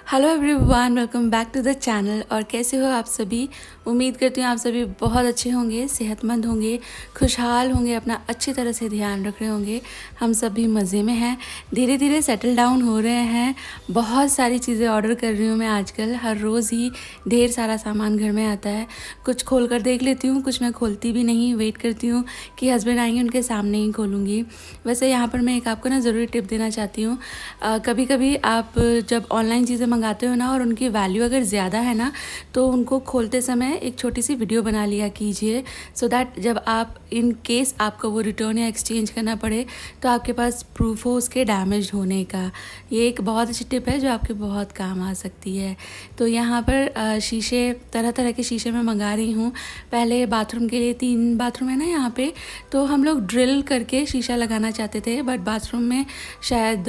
Hello everyone, welcome back to the channel. और कैसे हो आप सभी? उम्मीद करती हूँ आप सभी बहुत अच्छे होंगे, सेहतमंद होंगे, खुशहाल होंगे, अपना अच्छी तरह से ध्यान रख रहे होंगे। हम सभी मज़े में हैं, धीरे धीरे सेटल डाउन हो रहे हैं। बहुत सारी चीज़ें ऑर्डर कर रही हूँ मैं आजकल। हर रोज़ ही ढेर सारा सामान घर में आता है। कुछ खोल कर देख लेती हूँ, कुछ मैं खोलती भी नहीं, वेट करती हूँ कि हस्बैंड आएंगे उनके सामने ही खोलूँगी। वैसे यहाँ पर मैं एक आपको ना ज़रूरी टिप देना चाहती हूँ। कभी कभी आप जब ऑनलाइन चीज़ें मंगाते हो ना और उनकी वैल्यू अगर ज़्यादा है ना, तो उनको खोलते समय एक छोटी सी वीडियो बना लिया कीजिए, सो दैट जब आप इन केस आपको वो रिटर्न या एक्सचेंज करना पड़े तो आपके पास प्रूफ हो उसके डैमेज होने का। ये एक बहुत अच्छी टिप है जो आपके बहुत काम आ सकती है। तो यहाँ पर शीशे, तरह तरह के शीशे मैं मंगा रही हूँ। पहले बाथरूम के लिए 3 बाथरूम है ना यहाँ पे, तो हम लोग ड्रिल करके शीशा लगाना चाहते थे, बट बाथरूम में शायद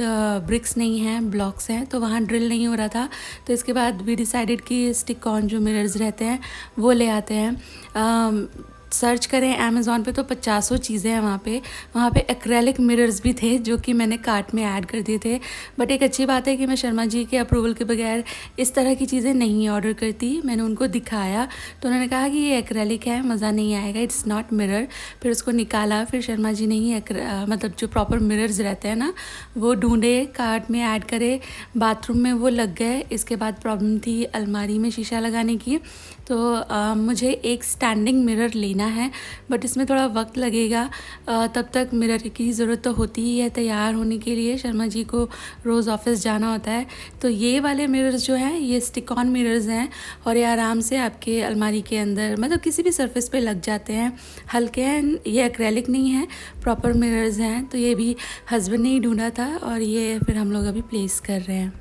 ब्रिक्स नहीं हैं, ब्लॉक्स हैं, तो वहाँ ड्रिल नहीं हो रहा था। तो इसके बाद वी डिसाइडेड कि स्टिक ऑन जो मिरर्स रहते हैं वो ले आते हैं। सर्च करें अमेज़ॉन पे तो 50 चीज़ें हैं वहाँ पे एक्रेलिक मिरर्स भी थे जो कि मैंने कार्ट में ऐड कर दिए थे। बट एक अच्छी बात है कि मैं शर्मा जी के अप्रूवल के बगैर इस तरह की चीज़ें नहीं ऑर्डर करती। मैंने उनको दिखाया तो उन्होंने कहा कि ये एक्रेलिक है, मज़ा नहीं आएगा, इट्स नॉट मिरर। फिर उसको निकाला, फिर शर्मा जी ने ही मतलब जो प्रॉपर मिरर्स रहते हैं ना वो ढूंढे, कार्ट में ऐड करे, बाथरूम में वो लग गए। इसके बाद प्रॉब्लम थी अलमारी में शीशा लगाने की, तो मुझे एक स्टैंडिंग मिरर लेना है, बट इसमें थोड़ा वक्त लगेगा। तब तक मिरर की ज़रूरत तो होती ही है तैयार होने के लिए। शर्मा जी को रोज़ ऑफिस जाना होता है। तो ये वाले मिरर्स जो हैं ये स्टिक ऑन मिरर्स हैं और ये आराम से आपके अलमारी के अंदर, मतलब किसी भी सरफेस पे लग जाते हैं, हल्के हैं। ये एक्रेलिक नहीं है, प्रॉपर मिरर्स हैं। तो ये भी हस्बैंड ने ही ढूंढा था और ये फिर हम लोग अभी प्लेस कर रहे हैं।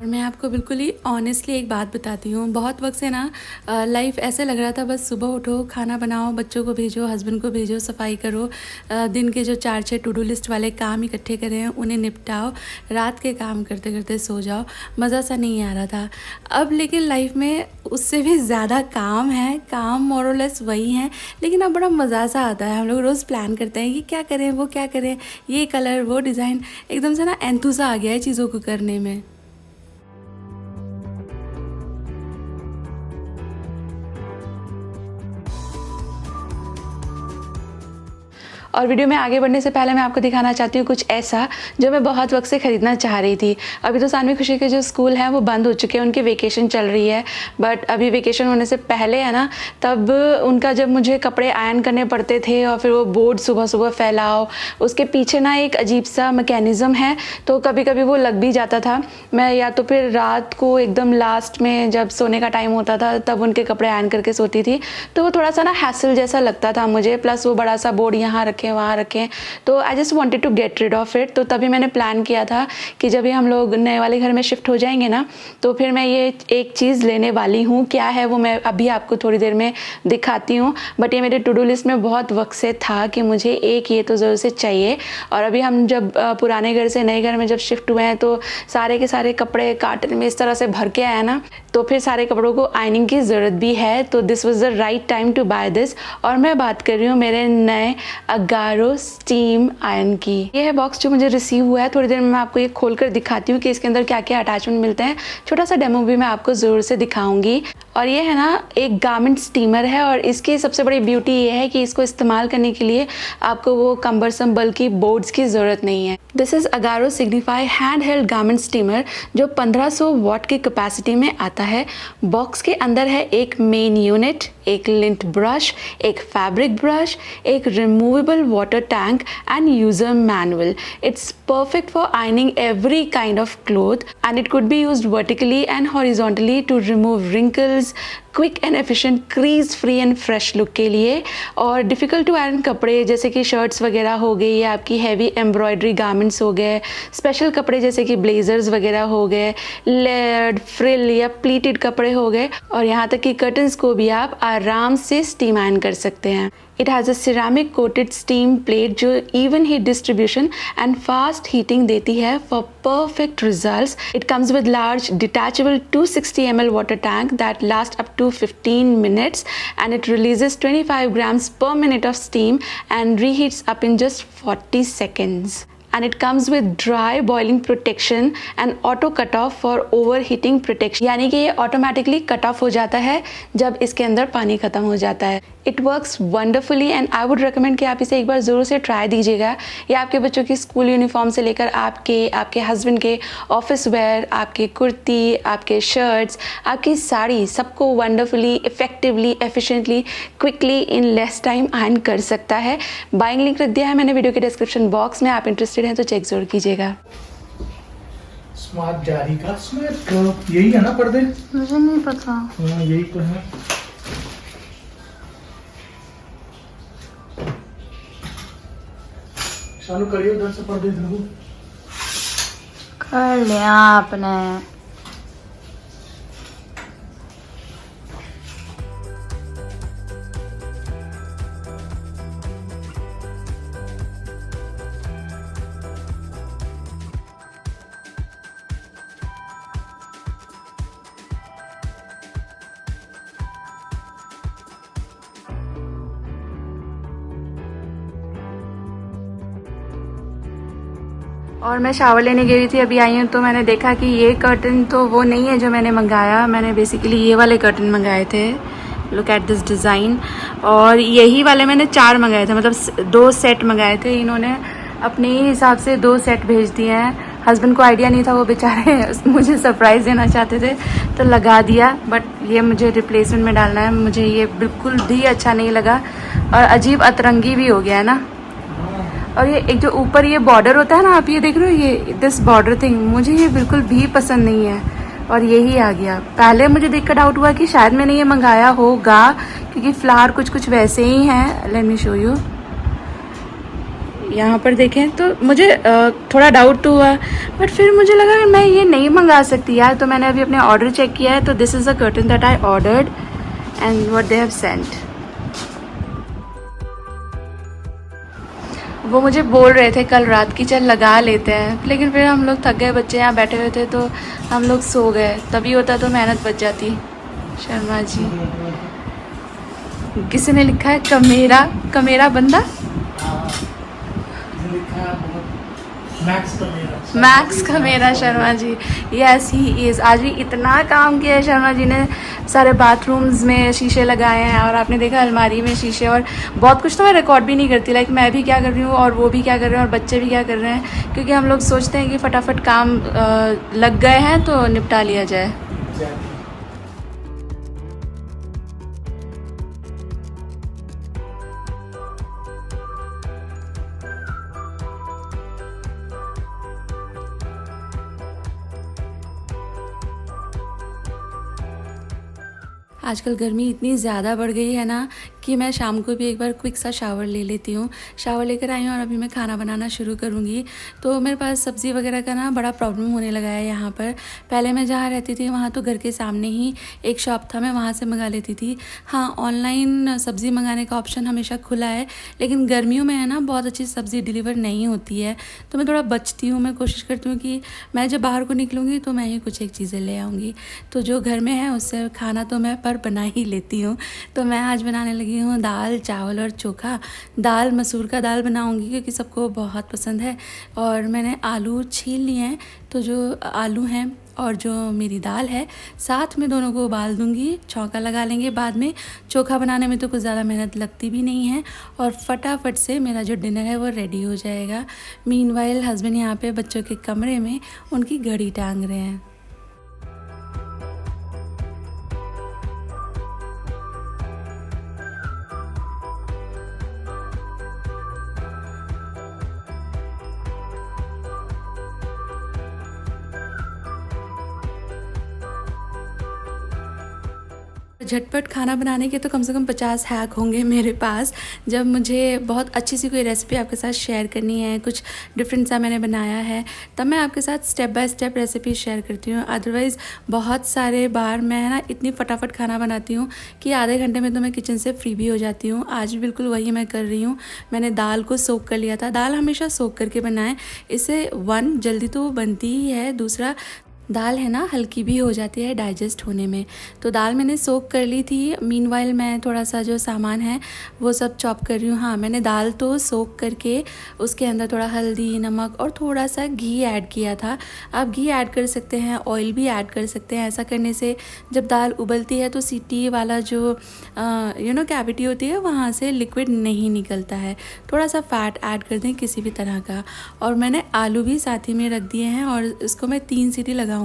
और मैं आपको बिल्कुल ही ऑनेस्टली एक बात बताती हूँ, बहुत वक्त से ना लाइफ ऐसे लग रहा था बस सुबह उठो, खाना बनाओ, बच्चों को भेजो, हस्बैंड को भेजो, सफाई करो, दिन के जो 4-6 टू डू लिस्ट वाले काम इकट्ठे करे हैं उन्हें निपटाओ, रात के काम करते करते सो जाओ। मज़ा सा नहीं आ रहा था। अब लेकिन लाइफ में उससे भी ज़्यादा काम है, काम मोरलेस वही हैं, लेकिन अब बड़ा मज़ा सा आता है। हम लोग रोज़ प्लान करते हैं कि क्या करें, वो क्या करें, ये कलर, वो डिज़ाइन, एकदम से ना एंथुसा आ गया है चीज़ों को करने में। और वीडियो में आगे बढ़ने से पहले मैं आपको दिखाना चाहती हूँ कुछ ऐसा जो मैं बहुत वक्त से ख़रीदना चाह रही थी। अभी तो सानवी खुशी के जो स्कूल हैं वो बंद हो चुके हैं, उनकी वेकेशन चल रही है, बट अभी वेकेशन होने से पहले है ना, तब उनका जब मुझे कपड़े आयरन करने पड़ते थे और फिर वो बोर्ड सुबह सुबह फैलाओ, उसके पीछे ना एक अजीब सा मैकेनिज़्म है, तो कभी कभी वो लग भी जाता था। मैं या तो फिर रात को एकदम लास्ट में जब सोने का टाइम होता था तब उनके कपड़े आयरन करके सोती थी, तो वो थोड़ा सा ना हैसल जैसा लगता था मुझे। प्लस वो बड़ा सा बोर्ड यहाँ रखें वहाँ रखें, तो I just wanted to get rid of it. तो तभी मैंने प्लान किया था कि जब भी हम लोग नए वाले घर में शिफ्ट हो जाएंगे ना, तो फिर मैं ये एक चीज़ लेने वाली हूँ। क्या है वो मैं अभी आपको थोड़ी देर में दिखाती हूँ, बट ये मेरे टू डू लिस्ट में बहुत वक्त से था कि मुझे एक ये तो ज़रूर से चाहिए। और अभी हम जब पुराने घर से नए घर में जब शिफ्ट हुए हैं तो सारे के सारे कपड़े कार्टन में इस तरह से भर के आए ना, तो फिर सारे कपड़ों को आयनिंग की ज़रूरत भी है। तो this was the right time to buy this. और मैं बात कर रही हूँ मेरे नए अगारो स्टीम आयरन की। ये है बॉक्स जो मुझे रिसीव हुआ है। थोड़ी देर में मैं आपको ये खोल कर दिखाती हूँ कि इसके अंदर क्या क्या अटैचमेंट मिलते हैं। छोटा सा डेमो भी मैं आपको ज़रूर से दिखाऊंगी। और ये है ना एक गारमेंट स्टीमर है, और इसकी सबसे बड़ी ब्यूटी ये है कि इसको इस्तेमाल करने के लिए आपको वो कम्बरसम बल्कि बोर्ड्स की ज़रूरत नहीं है। This is Agaro signify hand held garment steamer जो 1500 वॉट की कैपेसिटी में आता है। बॉक्स के अंदर है एक मेन यूनिट, एक लिंट ब्रश, एक फैब्रिक ब्रश, एक removable water tank and user manual. It's perfect for ironing every kind of cloth, and it could be used vertically and horizontally to remove wrinkles, quick and efficient crease free and fresh look के लिए। और difficult to iron कपड़े जैसे कि shirts वगैरह हो गई या आपकी हैवी एम्ब्रॉयडरी गारमेंट्स हो गए, स्पेशल कपड़े जैसे कि ब्लेजर्स वगैरह हो गए, लेयर्ड फ्रिल या प्लीटेड कपड़े हो गए, और यहाँ तक कि कर्टन्स को भी आप आराम से स्टीम आयन कर सकते हैं। It has a ceramic coated steam plate जो even heat distribution and fast heating देती है for perfect results. It comes with large detachable 260 ml water tank that last up to 15 minutes and it releases 25 grams per minute of steam and reheats up in just 40 seconds. And it comes with dry boiling protection and auto cut off for overheating protection, यानी कि ये automatically cut off हो जाता है जब इसके अंदर पानी ख़त्म हो जाता है। It works wonderfully and I would recommend कि आप इसे एक बार ज़रूर से ट्राई दीजिएगा। ये आपके बच्चों की स्कूल यूनिफॉर्म से लेकर आपके हस्बैंड के ऑफिस वेयर, आपके कुर्ती, आपके शर्ट्स, आपकी साड़ी, सबको wonderfully, effectively, efficiently, quickly in less time ion कर सकता है। बाइंग लिंक रख दिया है मैंने वीडियो के डिस्क्रिप्शन बॉक्स में, आप इंटरेस्टेड हैं तो चेक जरूर कीजिएगा। स्मार्ट जारी का स्मार्ट यही है ना पर्दे? मुझे नहीं पता। यही तो है। चालू करिए उधर से पर्दे इधर को। कर लिया आपने। और मैं शावर लेने गई थी, अभी आई हूँ तो मैंने देखा कि ये कर्टन तो वो नहीं है जो मैंने मंगाया। मैंने बेसिकली ये वाले कर्टन मंगाए थे। Look at this design. और यही वाले मैंने 4 मंगाए थे, मतलब 2 सेट मंगाए थे। इन्होंने अपने ही हिसाब से 2 सेट भेज दिए हैं। हस्बैंड को आइडिया नहीं था, वो बेचारे मुझे सरप्राइज़ देना चाहते थे तो लगा दिया, बट ये मुझे रिप्लेसमेंट में डालना है। मुझे ये बिल्कुल भी अच्छा नहीं लगा और अजीब अतरंगी भी हो गया है ना। और ये एक जो ऊपर ये बॉर्डर होता है ना, आप ये देख रहे हो, ये दिस बॉर्डर थिंग, मुझे ये बिल्कुल भी पसंद नहीं है। और यही आ गया। पहले मुझे देख कर डाउट हुआ कि शायद मैंने ये मंगाया होगा क्योंकि फ्लावर कुछ कुछ वैसे ही हैं। Let me show you. यहाँ पर देखें तो मुझे थोड़ा डाउट तो हुआ, बट फिर मुझे लगा मैं ये नहीं मंगा सकती यार। तो मैंने अभी अपने ऑर्डर चेक किया है, तो this is a curtain that I ordered and what they have sent. वो मुझे बोल रहे थे कल रात की चल लगा लेते हैं, लेकिन फिर हम लोग थक गए, बच्चे यहाँ बैठे हुए थे तो हम लोग सो गए। तभी होता तो मेहनत बच जाती। शर्मा जी, किसी ने लिखा है कमेरा कमेरा बंदा। मैक्स का मेरा Sharma ji. Yes he is. आज भी इतना काम किया है शर्मा जी ने। सारे बाथरूम्स में शीशे लगाए हैं और आपने देखा अलमारी में शीशे, और बहुत कुछ तो मैं रिकॉर्ड भी नहीं करती। लाइक मैं भी क्या कर रही हूँ और वो भी क्या कर रहे हैं और बच्चे भी क्या कर रहे हैं, क्योंकि हम लोग सोचते हैं कि फटाफट काम लग गए हैं तो निपटा लिया जाए। आजकल गर्मी इतनी ज़्यादा बढ़ गई है ना कि मैं शाम को भी एक बार क्विक सा शावर ले लेती हूँ। शावर लेकर आई हूँ और अभी मैं खाना बनाना शुरू करूँगी। तो मेरे पास सब्ज़ी वगैरह का ना बड़ा प्रॉब्लम होने लगा है यहाँ पर। पहले मैं जहाँ रहती थी वहाँ तो घर के सामने ही एक शॉप था, मैं वहाँ से मंगा लेती थी। हाँ, ऑनलाइन सब्ज़ी मंगाने का ऑप्शन हमेशा खुला है, लेकिन गर्मियों में है ना बहुत अच्छी सब्ज़ी डिलीवर नहीं होती है, तो मैं थोड़ा बचती हूँ। मैं कोशिश करती हूँ कि मैं जब बाहर को निकलूँगी तो मैं ही कुछ एक चीज़ें ले आऊँगी। तो जो घर में है उससे खाना तो मैं पर बना ही लेती हूँ। तो मैं आज बनाने लगी हूँ दाल, चावल और चोखा। दाल मसूर का दाल बनाऊँगी क्योंकि सबको बहुत पसंद है। और मैंने आलू छील लिए हैं, तो जो आलू हैं और जो मेरी दाल है साथ में दोनों को उबाल दूंगी, छौंका लगा लेंगे बाद में। चोखा बनाने में तो कुछ ज़्यादा मेहनत लगती भी नहीं है और फटाफट से मेरा जो डिनर है वो रेडी हो जाएगा। मीनवाइल हस्बैंड यहाँ पे बच्चों के कमरे में उनकी घड़ी टांग रहे हैं। झटपट खाना बनाने के तो कम से कम 50 हैक होंगे मेरे पास। जब मुझे बहुत अच्छी सी कोई रेसिपी आपके साथ शेयर करनी है, कुछ डिफरेंट सा मैंने बनाया है, तब मैं आपके साथ step by step recipe share करती हूँ। अदरवाइज़ बहुत सारे बार मैं ना इतनी फटाफट खाना बनाती हूँ कि आधे घंटे में तो मैं किचन से फ्री भी हो जाती हूँ। आज भी बिल्कुल वही मैं कर रही हूँ। मैंने दाल को सोक कर लिया था। दाल हमेशा सोक करके बनाएं, इससे वन जल्दी तो बनती ही है, दूसरा दाल है ना हल्की भी हो जाती है डाइजेस्ट होने में। तो दाल मैंने सोक कर ली थी। मीनवाइल मैं थोड़ा सा जो सामान है वो सब चॉप कर रही हूँ। हाँ, मैंने दाल तो सोक करके उसके अंदर थोड़ा हल्दी, नमक और थोड़ा सा घी ऐड किया था। आप घी ऐड कर सकते हैं, ऑयल भी ऐड कर सकते हैं। ऐसा करने से जब दाल उबलती है तो सीटी वाला जो कैविटी होती है वहाँ से लिक्विड नहीं निकलता है। थोड़ा सा फैट ऐड कर दें किसी भी तरह का। और मैंने आलू भी साथ ही में रख दिए हैं और इसको मैं 3 सीटी लगाऊंगी।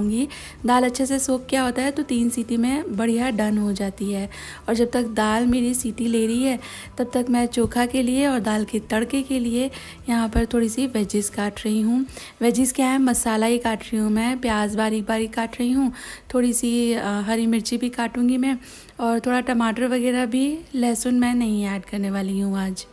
दाल अच्छे से सोक किया होता है तो 3 सीटी में बढ़िया डन हो जाती है। और जब तक दाल मेरी सीटी ले रही है तब तक मैं चोखा के लिए और दाल के तड़के के लिए यहाँ पर थोड़ी सी वेजिस काट रही हूँ। वेजिस क्या है, मसाला ही काट रही हूँ मैं। प्याज बारीक बारीक काट रही हूँ, थोड़ी सी हरी मिर्ची भी काटूँगी मैं, और थोड़ा टमाटर वगैरह भी। लहसुन मैं नहीं ऐड करने वाली हूँ आज।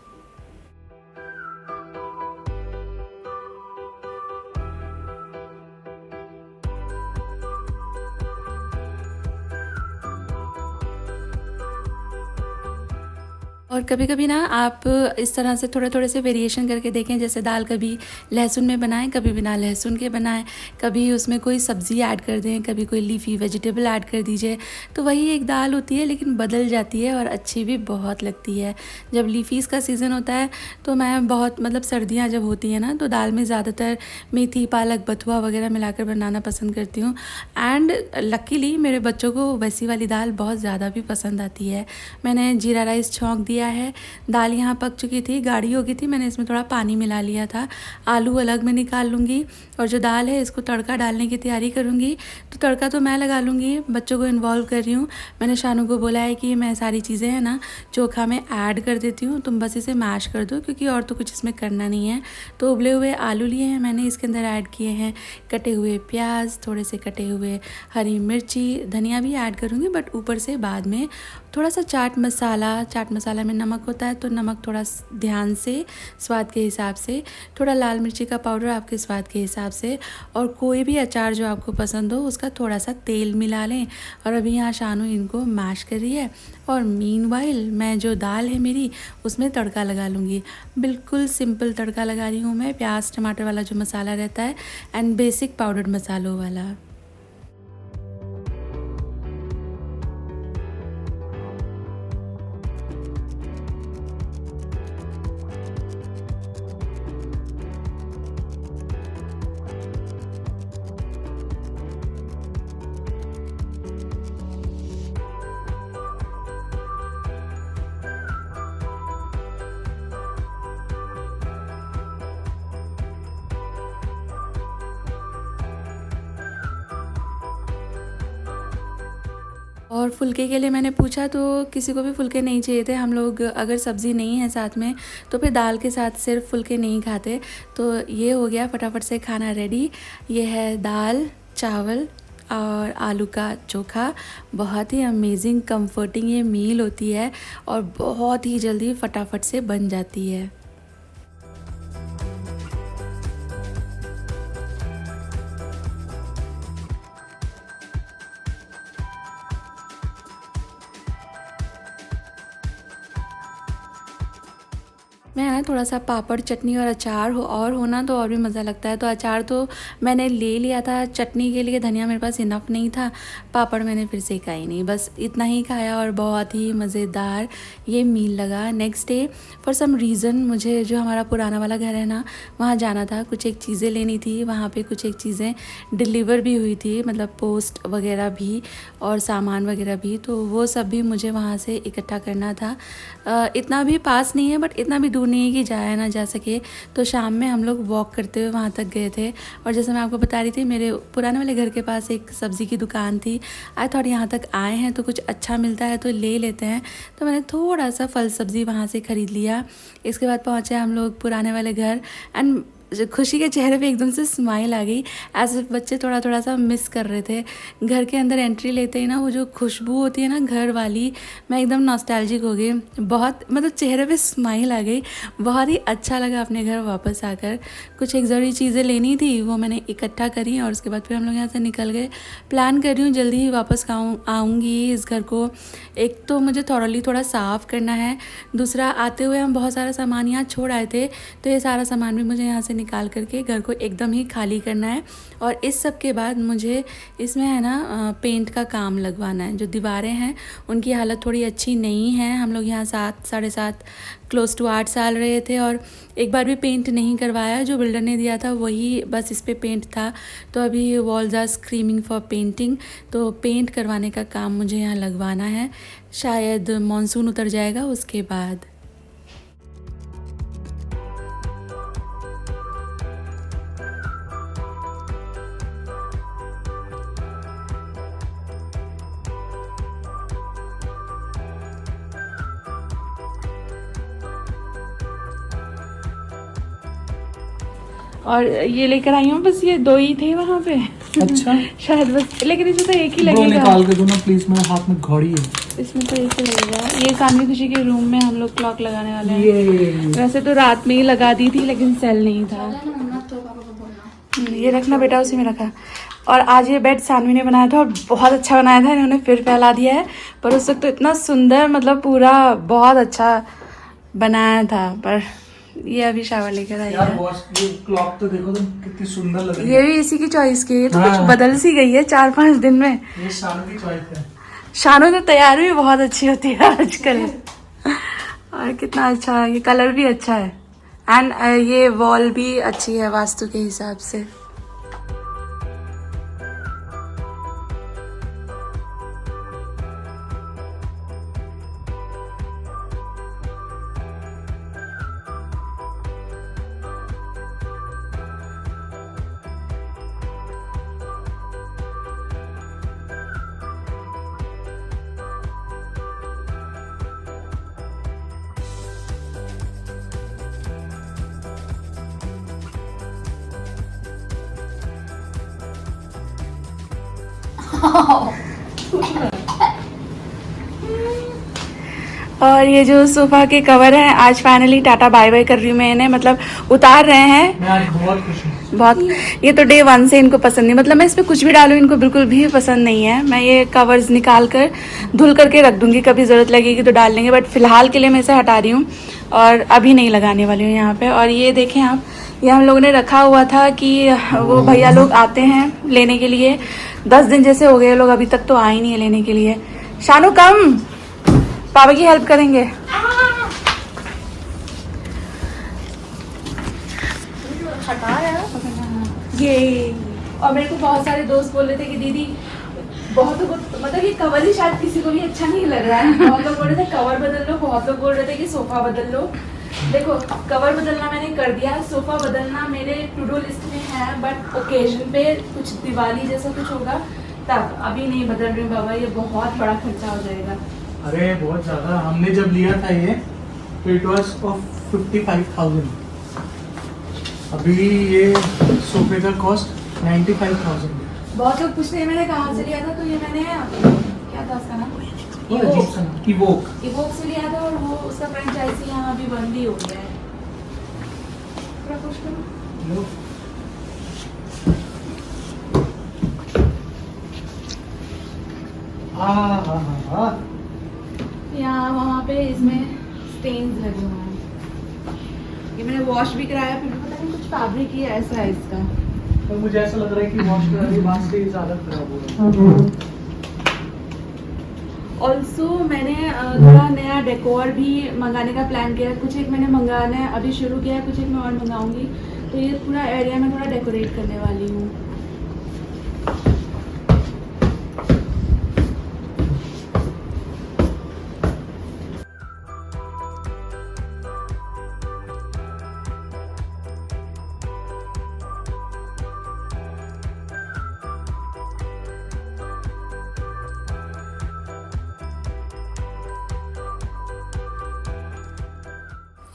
और कभी कभी ना आप इस तरह से थोड़े थोड़े से वेरिएशन करके देखें। जैसे दाल कभी लहसुन में बनाएं, कभी बिना लहसुन के बनाएं, कभी उसमें कोई सब्ज़ी ऐड कर दें, कभी कोई लीफी वेजिटेबल ऐड कर दीजिए। तो वही एक दाल होती है लेकिन बदल जाती है और अच्छी भी बहुत लगती है। जब लीफीज़ का सीज़न होता है तो मैं बहुत सर्दियाँ जब होती हैं ना तो दाल में ज़्यादातर मेथी, पालक, बथुआ वगैरह मिलाकर बनाना पसंद करती हूँ। एंड लकीली मेरे बच्चों को वैसी वाली दाल बहुत ज़्यादा भी पसंद आती है। मैंने जीरा राइस छौंक दिया है। दाल यहाँ पक चुकी थी, गाढ़ी हो गई थी, मैंने इसमें थोड़ा पानी मिला लिया था। आलू अलग में निकाल लूँगी और जो दाल है इसको तड़का डालने की तैयारी करूँगी। तो तड़का तो मैं लगा लूँगी, बच्चों को इन्वॉल्व कर रही हूँ। मैंने शानू को बोला है कि मैं सारी चीज़ें हैं ना चोखा में ऐड कर देती हूँ, तुम बस इसे मैश कर दो क्योंकि और तो कुछ इसमें करना नहीं है। तो उबले हुए आलू लिए हैं मैंने, इसके अंदर ऐड किए हैं कटे हुए प्याज, थोड़े से कटे हुए हरी मिर्ची, धनिया भी ऐड करूँगी बट ऊपर से बाद में। थोड़ा सा चाट मसाला में नमक होता है तो नमक थोड़ा ध्यान से, स्वाद के हिसाब से। थोड़ा लाल मिर्ची का पाउडर आपके स्वाद के हिसाब से। और कोई भी अचार जो आपको पसंद हो उसका थोड़ा सा तेल मिला लें। और अभी यहाँ शानू इनको मैश कर रही है और मीनवाइल मैं जो दाल है मेरी उसमें तड़का लगा लूँगी। बिल्कुल सिंपल तड़का लगा रही हूँ मैं, प्याज टमाटर वाला जो मसाला रहता है एंड बेसिक पाउडर्ड मसालों वाला। और फुलके के लिए मैंने पूछा तो किसी को भी फुलके नहीं चाहिए थे। हम लोग अगर सब्ज़ी नहीं है साथ में तो फिर दाल के साथ सिर्फ फुलके नहीं खाते। तो ये हो गया फटाफट से खाना रेडी। ये है दाल, चावल और आलू का चोखा। बहुत ही अमेजिंग कंफर्टिंग ये मील होती है और बहुत ही जल्दी फटाफट से बन जाती है। मैं ना थोड़ा सा पापड़, चटनी और अचार होना तो और भी मज़ा लगता है। तो अचार तो मैंने ले लिया था, चटनी के लिए धनिया मेरे पास इनफ नहीं था, पापड़ मैंने फिर सेका ही नहीं, बस इतना ही खाया और बहुत ही मज़ेदार ये मील लगा। Next day for some reason मुझे जो हमारा पुराना वाला घर है ना वहाँ जाना था, कुछ एक चीज़ें लेनी थी। वहाँ पे कुछ एक चीज़ें डिलीवर भी हुई थी, पोस्ट वगैरह भी और सामान वगैरह भी, तो वो सब भी मुझे वहाँ से इकट्ठा करना था। इतना भी पास नहीं है बट इतना भी दूर नहीं है कि जाया ना जा सके। तो शाम में हम लोग वॉक करते हुए वहाँ तक गए थे। और जैसे मैं आपको बता रही थी मेरे पुराने वाले घर के पास एक सब्ज़ी की दुकान थी। आई थॉट यहाँ तक आए हैं तो कुछ अच्छा मिलता है तो ले लेते हैं। तो मैंने थोड़ा सा फल सब्ज़ी वहाँ से ख़रीद लिया। इसके बाद पहुँचे हम लोग पुराने वाले घर एंड खुशी के चेहरे पे एकदम से स्माइल आ गई। ऐसे बच्चे थोड़ा थोड़ा सा मिस कर रहे थे। घर के अंदर एंट्री लेते ही ना वो जो खुशबू होती है ना घर वाली, मैं एकदम नॉस्टैल्जिक हो गई। बहुत मतलब चेहरे पे स्माइल आ गई। बहुत ही अच्छा लगा अपने घर वापस आकर। कुछ एक ज़रूरी चीज़ें लेनी थी वो मैंने इकट्ठा करी और उसके बाद फिर हम लोग यहाँ से निकल गए। प्लान कर रही हूँ जल्दी ही वापस आऊँगी इस घर को। एक तो मुझे थोड़ा साफ़ करना है, दूसरा आते हुए हम बहुत सारा सामान यहाँ छोड़ आए थे, तो ये सारा सामान भी मुझे यहाँ से निकाल करके घर को एकदम ही खाली करना है। और इस सब के बाद मुझे इसमें है ना पेंट का काम लगवाना है। जो दीवारें हैं उनकी हालत थोड़ी अच्छी नहीं है। हम लोग यहाँ 7 क्लोज टू 8 साल रहे थे और एक बार भी पेंट नहीं करवाया। जो बिल्डर ने दिया था वही बस इस पे पेंट था। तो अभी walls are screaming for painting, तो पेंट करवाने का काम मुझे यहाँ लगवाना है। शायद मॉनसून उतर जाएगा उसके बाद। और ये लेकर आई हूँ, बस ये 2 ही थे वहाँ पे। अच्छा शायद बस, लेकिन इसमें तो एक ही ब्रो लगेगा। निकाल के दो ना प्लीज, मेरे हाथ में घड़ी है। इसमें तो एक ही लगेगा। ये सानवी खुशी के रूम में हम लोग क्लॉक लगाने वाले हैं। ये वैसे तो रात में ही लगा दी थी लेकिन सेल नहीं था। ये रखना बेटा, उसी में रखा। और आज ये बेड सानवी ने बनाया था और बहुत अच्छा बनाया था। इन्होंने फिर फैला दिया है, पर उस वक्त तो इतना सुंदर, मतलब पूरा बहुत अच्छा बनाया था। पर ये अभी शावर लेकर आई यार है। बॉस, ये क्लॉक तो देखो तुम कितनी सुंदर लग रही ये है। भी इसी की चॉइस की है। ये तो कुछ हाँ। बदल सी गई है 4-5 दिन में। ये शानू की चॉइस है। शानू तो तैयार भी बहुत अच्छी होती है आजकल। और कितना अच्छा है, ये कलर भी अच्छा है। एंड ये वॉल भी अच्छी है वास्तु के हिसाब से। और ये जो सोफा के कवर हैं, आज फाइनली टाटा बाय बाय कर रही हूँ मैं इन्हें, मतलब उतार रहे हैं। मैं आज बहुत खुश हूँ। बहुत, ये तो डे 1 से इनको पसंद नहीं, मतलब मैं इस पर कुछ भी डालूँ इनको बिल्कुल भी पसंद नहीं है। मैं ये कवर्स निकाल कर धुल करके रख दूंगी, कभी ज़रूरत लगेगी तो डाल लेंगे, बट फिलहाल के लिए मैं इसे हटा रही हूँ और अभी नहीं लगाने वाली हूँ यहाँ पे। और ये देखें आप, ये हम लोगों ने रखा हुआ था कि वो भैया लोग आते हैं लेने के लिए। 10 दिन जैसे हो गए, लोग अभी तक तो आए नहीं है लेने के लिए। शानू कम, पापा की हेल्प करेंगे। ये और मेरे को बहुत सारे दोस्त बोल रहे थे कि दीदी बहुत लोग, मतलब ये कवर ही शायद किसी को भी अच्छा नहीं लग रहा है। बहुत लोग बोल रहे थे कवर बदल लो, बहुत लोग बोल रहे थे कि सोफा बदल लो। देखो, कवर बदलना मैंने कर दिया, सोफा बदलना मेरे टू डू लिस्ट में है, बट ओकेजन पे कुछ दिवाली जैसा कुछ होगा तब। अभी नहीं बदल रही हूँ बाबा, ये बहुत बड़ा खर्चा हो जाएगा। अरे बहुत ज्यादा। हमने जब लिया था ये तो इट वॉज ऑफ 55,000। अभी ये सोफे का कॉस्ट 95,000। बहुत लोग पूछते हैं मैंने कहाँ से लिया था, तो ये मैंने क्या था उसका नाम, इवोक से लिया था। और वो उसका फ्रेंचाइजी यहाँ अभी बंद ही हो गया है। पूरा खुश करो। यहाँ वहाँ पे इसमें स्टेन्स लगे हुए हैं। ये मैंने वॉश भी कराया, फिर पता नहीं कुछ फैब्रिक ही ऐसा है इसका। तो मुझे ऐसा लग रहा है कि वॉश करने के बाद से ज्यादा खराब हो रहा है। ऑल्सो मैंने थोड़ा नया डेकोर भी मंगाने का प्लान किया है। कुछ एक मैंने मंगाना है, अभी शुरू किया है, कुछ एक मैं और मंगाऊंगी। तो ये पूरा एरिया में थोड़ा डेकोरेट करने वाली हूँ।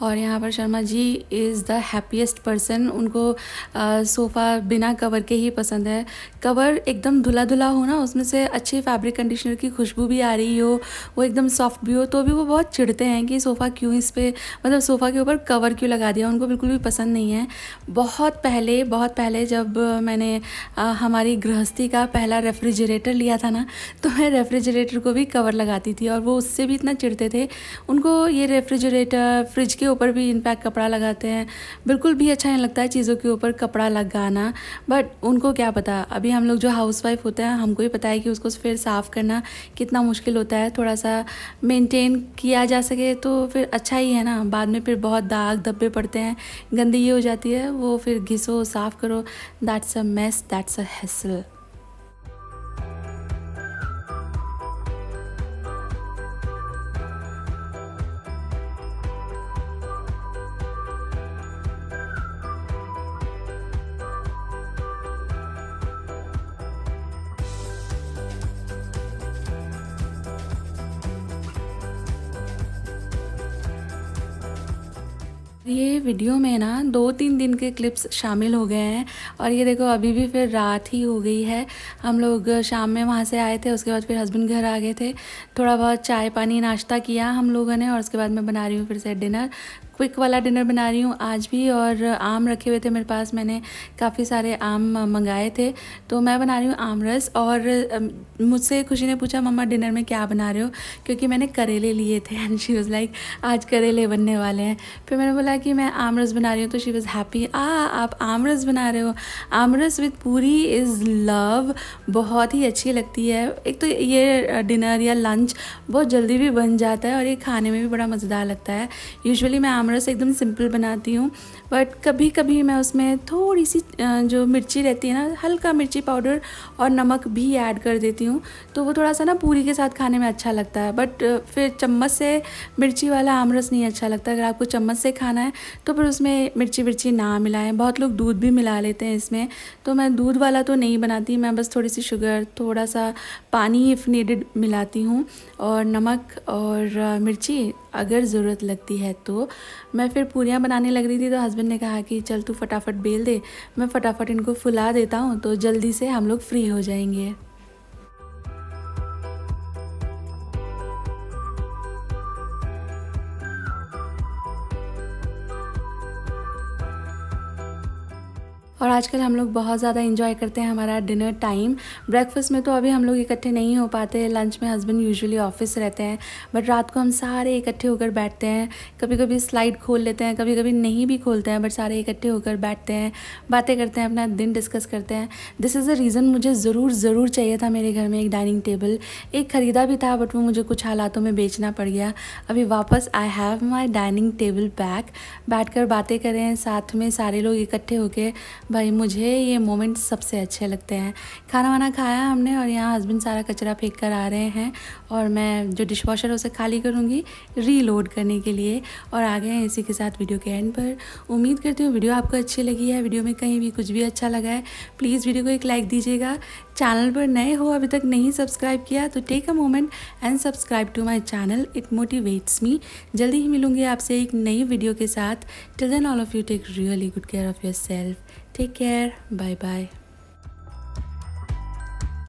और यहाँ पर Sharma ji is the happiest person. उनको सोफ़ा बिना कवर के ही पसंद है। कवर एकदम धुला धुला हो ना, उसमें से अच्छी फैब्रिक कंडीशनर की खुशबू भी आ रही हो, वो एकदम सॉफ्ट भी हो, तो भी वो बहुत चिढ़ते हैं कि सोफ़ा क्यों इस पे, मतलब सोफ़ा के ऊपर कवर क्यों लगा दिया। उनको बिल्कुल भी पसंद नहीं है। बहुत पहले जब मैंने हमारी गृहस्थी का पहला रेफ्रिजरेटर लिया था ना, तो मैं रेफ्रिजरेटर को भी कवर लगाती थी और वो उससे भी इतना चिढ़ते थे। उनको ये रेफ्रिजरेटर, फ्रिज के ऊपर भी इनफैक्ट कपड़ा लगाते हैं, बिल्कुल भी अच्छा नहीं लगता है चीज़ों के ऊपर कपड़ा लगाना। बट उनको क्या पता, अभी हम लोग जो हाउसवाइफ होते हैं हमको ही पता है कि उसको फिर साफ़ करना कितना मुश्किल होता है। थोड़ा सा मेंटेन किया जा सके तो फिर अच्छा ही है ना। बाद में फिर बहुत दाग धब्बे पड़ते हैं, गंदगी हो जाती है, वो फिर घिसो साफ़ करो, that's a mess, that's a hassle. ये वीडियो में ना 2-3 दिन के क्लिप्स शामिल हो गए हैं और ये देखो अभी भी फिर रात ही हो गई है। हम लोग शाम में वहाँ से आए थे, उसके बाद फिर हस्बैंड घर आ गए थे। थोड़ा बहुत चाय पानी नाश्ता किया हम लोगों ने और उसके बाद मैं बना रही हूँ फिर से डिनर। क्विक वाला डिनर बना रही हूँ आज भी। और आम रखे हुए थे मेरे पास, मैंने काफ़ी सारे आम मंगाए थे, तो मैं बना रही हूँ आम रस। और मुझसे खुशी ने पूछा मम्मा डिनर में क्या बना रहे हो, क्योंकि मैंने करेले लिए थे एंड शी वाज़ लाइक आज करेले बनने वाले हैं। फिर मैंने बोला कि मैं आम रस बना रही हूँ, तो शी वाज़ हैप्पी, आप आम रस बना रहे हो। आम रस विद पूरी इज़ लव, बहुत ही अच्छी लगती है। एक तो ये डिनर या लंच बहुत जल्दी भी बन जाता है और ये खाने में भी बड़ा मज़ेदार लगता है। यूजुअली मैं आम रस एकदम सिंपल बनाती हूँ, बट कभी कभी मैं उसमें थोड़ी सी जो मिर्ची रहती है ना, हल्का मिर्ची पाउडर और नमक भी ऐड कर देती हूँ, तो वो थोड़ा सा ना पूरी के साथ खाने में अच्छा लगता है। बट फिर चम्मच से मिर्ची वाला आम रस नहीं अच्छा लगता। अगर आपको चम्मच से खाना है तो फिर उसमें मिर्ची ना मिलाएं। बहुत लोग दूध भी मिला लेते हैं इसमें, तो मैं दूध वाला तो नहीं बनाती। मैं बस थोड़ी सी शुगर, थोड़ा सा पानी इफ़ नीडेड मिलाती हूँ और नमक और मिर्ची अगर ज़रूरत लगती है तो। मैं फिर पूरियाँ बनाने लग रही थी, तो हस्बैंड ने कहा कि चल तू फटाफट बेल दे, मैं फटाफट इनको फुला देता हूँ तो जल्दी से हम लोग फ्री हो जाएंगे। और आजकल हम लोग बहुत ज़्यादा एंजॉय करते हैं हमारा डिनर टाइम। ब्रेकफास्ट में तो अभी हम लोग इकट्ठे नहीं हो पाते, लंच में हस्बैंड यूजुअली ऑफिस रहते हैं, बट रात को हम सारे इकट्ठे होकर बैठते हैं। कभी कभी स्लाइड खोल लेते हैं, कभी कभी नहीं भी खोलते हैं, बट सारे इकट्ठे होकर बैठते हैं, बातें करते हैं, अपना दिन डिस्कस करते हैं। दिस इज़ द रीज़न मुझे ज़रूर चाहिए था मेरे घर में एक डाइनिंग टेबल। एक ख़रीदा भी था बट वो मुझे कुछ हालातों में बेचना पड़ गया। अभी वापस I have my dining table back. बैठ कर बातें करें साथ में सारे लोग इकट्ठे होकर, भाई मुझे ये मोमेंट सबसे अच्छे लगते हैं। खाना वाना खाया हमने और यहाँ हस्बैंड सारा कचरा फेंक कर आ रहे हैं और मैं जो डिश वॉशर है उसे खाली करूँगी रीलोड करने के लिए, और आ गए हैं इसी के साथ वीडियो के एंड पर। उम्मीद करती हूँ वीडियो आपको अच्छी लगी है। वीडियो में कहीं भी कुछ भी अच्छा लगा है प्लीज़ वीडियो को एक लाइक दीजिएगा। चैनल पर नए हो, अभी तक नहीं सब्सक्राइब किया तो take a moment and subscribe to my channel, it motivates me. जल्दी ही मिलूंगी आपसे एक नई वीडियो के साथ। Till then all of you take really good care of yourself. Take care. Bye bye.